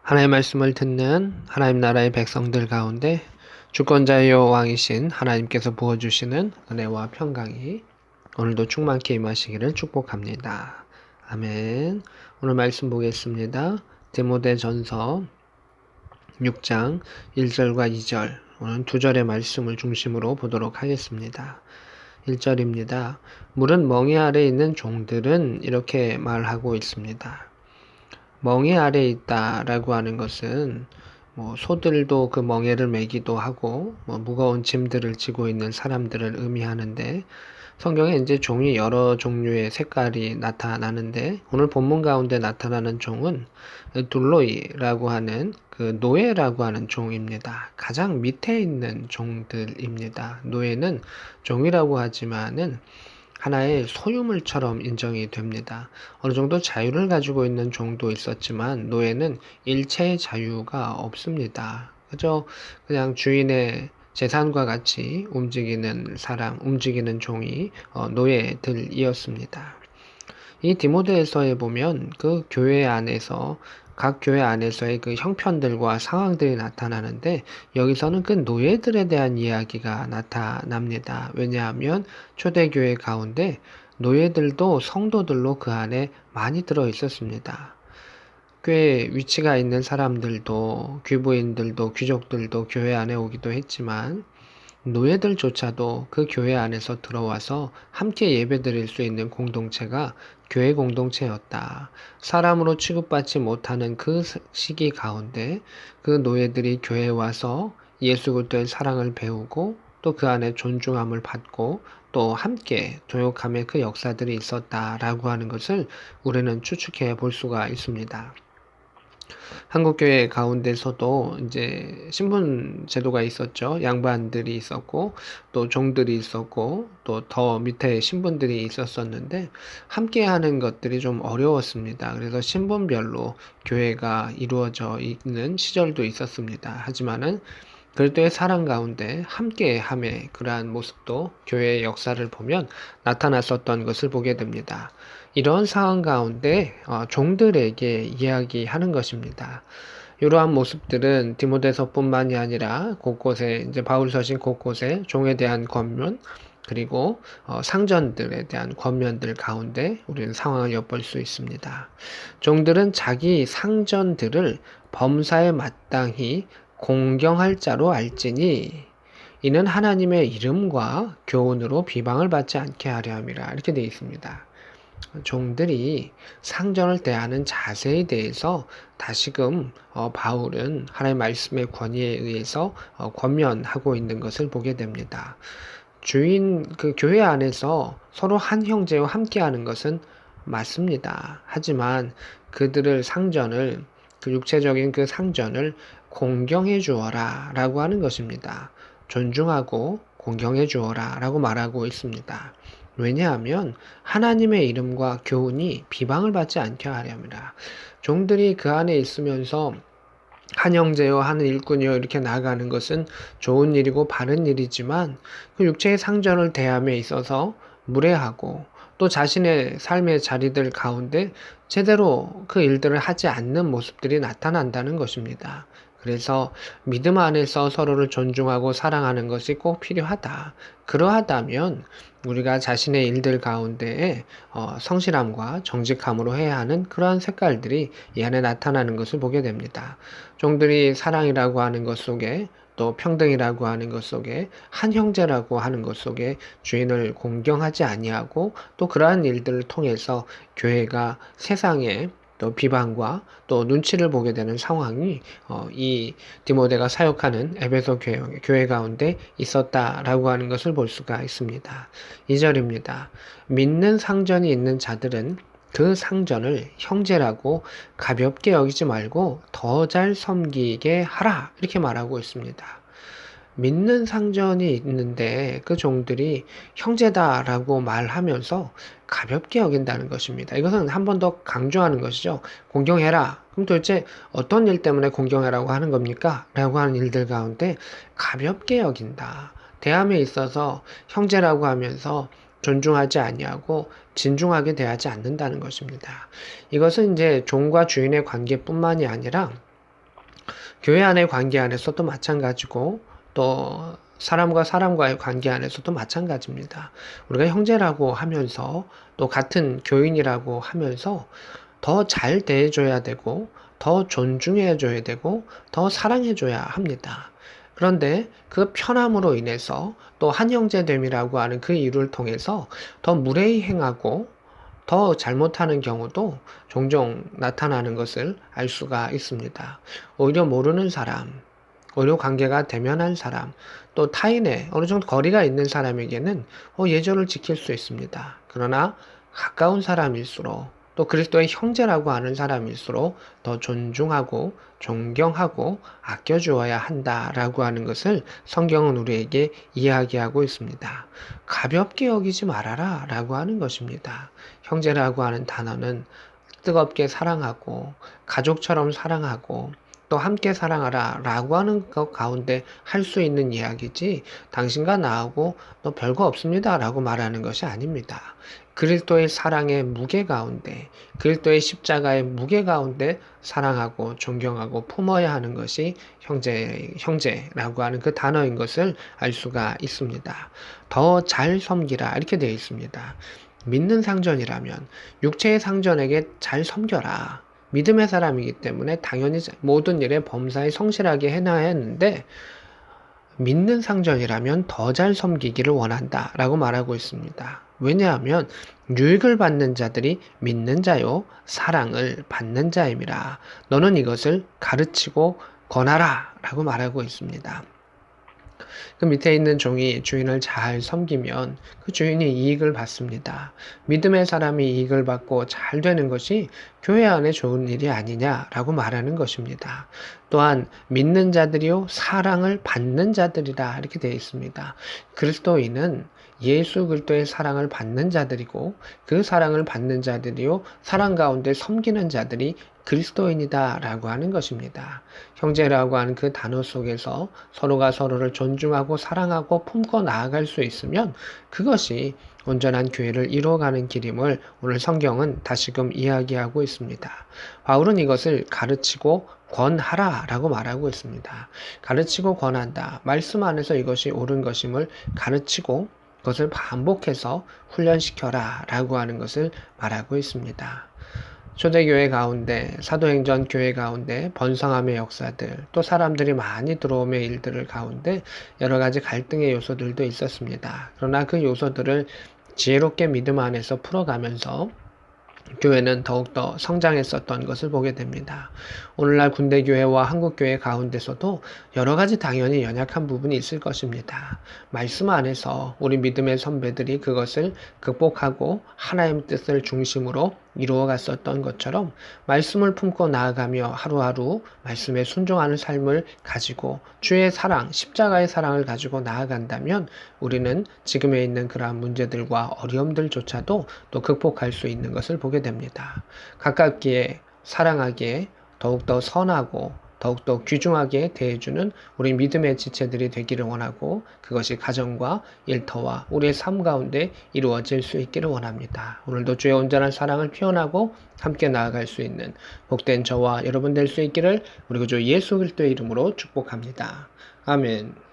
하나님의 말씀을 듣는 하나님 나라의 백성들 가운데 주권자여 왕이신 하나님께서 부어주시는 은혜와 평강이 오늘도 충만케 임하시기를 축복합니다. 아멘. 오늘 말씀 보겠습니다. 디모데전서 6장 1절과 2절, 오늘 두 절의 말씀을 중심으로 보도록 하겠습니다. 1절입니다. 물은 멍에 아래 있는 종들은 이렇게 말하고 있습니다. 멍에 아래 있다라고 하는 것은 소들도 그 멍에를 매기도 하고 무거운 짐들을 지고 있는 사람들을 의미하는데, 성경에 이제 종이 여러 종류의 색깔이 나타나는데 오늘 본문 가운데 나타나는 종은 둘로이라고 하는 그 노예라고 하는 종입니다. 가장 밑에 있는 종들입니다. 노예는 종이라고 하지만은 하나의 소유물처럼 인정이 됩니다. 어느 정도 자유를 가지고 있는 종도 있었지만 노예는 일체의 자유가 없습니다. 그저 그냥 주인의 재산과 같이 움직이는 사람, 움직이는 종이 노예들이었습니다. 이 디모데에서에 보면 그 교회 안에서 각 교회 안에서의 그 형편들과 상황들이 나타나는데, 여기서는 그 노예들에 대한 이야기가 나타납니다. 왜냐하면 초대교회 가운데 노예들도 성도들로 그 안에 많이 들어 있었습니다. 꽤 위치가 있는 사람들도, 귀부인들도, 귀족들도 교회 안에 오기도 했지만 노예들조차도 그 교회 안에서 들어와서 함께 예배드릴 수 있는 공동체가 교회 공동체였다. 사람으로 취급받지 못하는 그 시기 가운데 그 노예들이 교회에 와서 예수 그리스도의 사랑을 배우고 또 그 안에 존중함을 받고 또 함께 동역함의 그 역사들이 있었다라고 하는 것을 우리는 추측해 볼 수가 있습니다. 한국교회 가운데서도 이제 신분 제도가 있었죠. 양반들이 있었고 또 종들이 있었고 또 더 밑에 신분들이 있었었는데, 함께 하는 것들이 좀 어려웠습니다. 그래서 신분별로 교회가 이루어져 있는 시절도 있었습니다. 하지만은 그리스도의 사랑 가운데 함께함의 그러한 모습도 교회의 역사를 보면 나타났었던 것을 보게 됩니다. 이런 상황 가운데 종들에게 이야기하는 것입니다. 이러한 모습들은 디모데서뿐만이 아니라 곳곳에, 이제 바울 서신 곳곳에 종에 대한 권면, 그리고 상전들에 대한 권면들 가운데 우리는 상황을 엿볼 수 있습니다. 종들은 자기 상전들을 범사에 마땅히 공경할 자로 알지니 이는 하나님의 이름과 교훈으로 비방을 받지 않게 하려 함이라, 이렇게 되어 있습니다. 종들이 상전을 대하는 자세에 대해서 다시금 바울은 하나님의 말씀의 권위에 의해서 권면하고 있는 것을 보게 됩니다. 그 교회 안에서 서로 한 형제와 함께하는 것은 맞습니다. 하지만 그들을 상전을, 그 육체적인 그 상전을 공경해 주어라 라고 하는 것입니다. 존중하고 공경해 주어라 라고 말하고 있습니다. 왜냐하면 하나님의 이름과 교훈이 비방을 받지 않게 하렵니다. 종들이 그 안에 있으면서 한 형제요, 한 일꾼이요 이렇게 나아가는 것은 좋은 일이고 바른 일이지만, 그 육체의 상전을 대함에 있어서 무례하고 또 자신의 삶의 자리들 가운데 제대로 그 일들을 하지 않는 모습들이 나타난다는 것입니다. 그래서 믿음 안에서 서로를 존중하고 사랑하는 것이 꼭 필요하다. 그러하다면 우리가 자신의 일들 가운데에 성실함과 정직함으로 해야 하는 그러한 색깔들이 이 안에 나타나는 것을 보게 됩니다. 종들이 사랑이라고 하는 것 속에, 또 평등이라고 하는 것 속에, 한 형제라고 하는 것 속에 주인을 공경하지 아니하고 또 그러한 일들을 통해서 교회가 세상에 또 비방과 또 눈치를 보게 되는 상황이 이 디모데가 사역하는 에베소 교회 가운데 있었다라고 하는 것을 볼 수가 있습니다. 2절입니다. 믿는 상전이 있는 자들은 그 상전을 형제라고 가볍게 여기지 말고 더 잘 섬기게 하라, 이렇게 말하고 있습니다. 믿는 상전이 있는데 그 종들이 형제다라고 말하면서 가볍게 여긴다는 것입니다. 이것은 한 번 더 강조하는 것이죠. 공경해라. 그럼 도대체 어떤 일 때문에 공경해라고 하는 겁니까? 라고 하는 일들 가운데 가볍게 여긴다. 대함에 있어서 형제라고 하면서 존중하지 아니하고 진중하게 대하지 않는다는 것입니다. 이것은 이제 종과 주인의 관계뿐만이 아니라 교회 안의 관계 안에서도 마찬가지고 또 사람과 사람과의 관계 안에서도 마찬가지입니다. 우리가 형제라고 하면서 또 같은 교인이라고 하면서 더 잘 대해줘야 되고 더 존중해줘야 되고 더 사랑해줘야 합니다. 그런데 그 편함으로 인해서 또 한형제됨이라고 하는 그 이유를 통해서 더 무례히 행하고 더 잘못하는 경우도 종종 나타나는 것을 알 수가 있습니다. 오히려 모르는 사람, 오히려 관계가 대면한 사람, 또 타인의 어느 정도 거리가 있는 사람에게는 예절을 지킬 수 있습니다. 그러나 가까운 사람일수록 또 그리스도의 형제라고 하는 사람일수록 더 존중하고 존경하고 아껴주어야 한다라고 하는 것을 성경은 우리에게 이야기하고 있습니다. 가볍게 여기지 말아라 라고 하는 것입니다. 형제라고 하는 단어는 뜨겁게 사랑하고 가족처럼 사랑하고 또 함께 사랑하라 라고 하는 것 가운데 할 수 있는 이야기지 당신과 나하고 또 별거 없습니다 라고 말하는 것이 아닙니다. 그리스도의 사랑의 무게 가운데 그리스도의 십자가의 무게 가운데 사랑하고 존경하고 품어야 하는 것이 형제라고 하는 그 단어인 것을 알 수가 있습니다. 더 잘 섬기라 이렇게 되어 있습니다. 믿는 상전이라면 육체의 상전에게 잘 섬겨라. 믿음의 사람이기 때문에 당연히 모든 일에 범사에 성실하게 해놔야 했는데 믿는 상전이라면 더 잘 섬기기를 원한다 라고 말하고 있습니다. 왜냐하면 유익을 받는 자들이 믿는 자요 사랑을 받는 자임이라. 너는 이것을 가르치고 권하라 라고 말하고 있습니다. 그 밑에 있는 종이 주인을 잘 섬기면 그 주인이 이익을 받습니다. 믿음의 사람이 이익을 받고 잘 되는 것이 교회 안에 좋은 일이 아니냐라고 말하는 것입니다. 또한 믿는 자들이요 사랑을 받는 자들이라 이렇게 되어 있습니다. 그리스도인은 예수 그리스도의 사랑을 받는 자들이고 그 사랑을 받는 자들이요 사랑 가운데 섬기는 자들이 그리스도인이다 라고 하는 것입니다. 형제라고 하는 그 단어 속에서 서로가 서로를 존중하고 사랑하고 품고 나아갈 수 있으면 그것이 온전한 교회를 이루어가는 길임을 오늘 성경은 다시금 이야기하고 있습니다. 바울은 이것을 가르치고 권하라 라고 말하고 있습니다. 가르치고 권한다. 말씀 안에서 이것이 옳은 것임을 가르치고 그것을 반복해서 훈련시켜라 라고 하는 것을 말하고 있습니다. 초대교회 가운데 사도행전 교회 가운데 번성함의 역사들 또 사람들이 많이 들어오는 일들을 가운데 여러 가지 갈등의 요소들도 있었습니다. 그러나 그 요소들을 지혜롭게 믿음 안에서 풀어가면서 교회는 더욱더 성장했었던 것을 보게 됩니다. 오늘날 군대교회와 한국교회 가운데서도 여러 가지 당연히 연약한 부분이 있을 것입니다. 말씀 안에서 우리 믿음의 선배들이 그것을 극복하고 하나님의 뜻을 중심으로 이루어 갔었던 것처럼 말씀을 품고 나아가며 하루하루 말씀에 순종하는 삶을 가지고 주의 사랑, 십자가의 사랑을 가지고 나아간다면 우리는 지금에 있는 그러한 문제들과 어려움들조차도 또 극복할 수 있는 것을 보게 됩니다. 가깝기에 사랑하기에 더욱더 선하고 더욱더 귀중하게 대해주는 우리 믿음의 지체들이 되기를 원하고 그것이 가정과 일터와 우리의 삶 가운데 이루어질 수 있기를 원합니다. 오늘도 주의 온전한 사랑을 표현하고 함께 나아갈 수 있는 복된 저와 여러분 될 수 있기를 우리 구주 예수 그리스도의 이름으로 축복합니다. 아멘.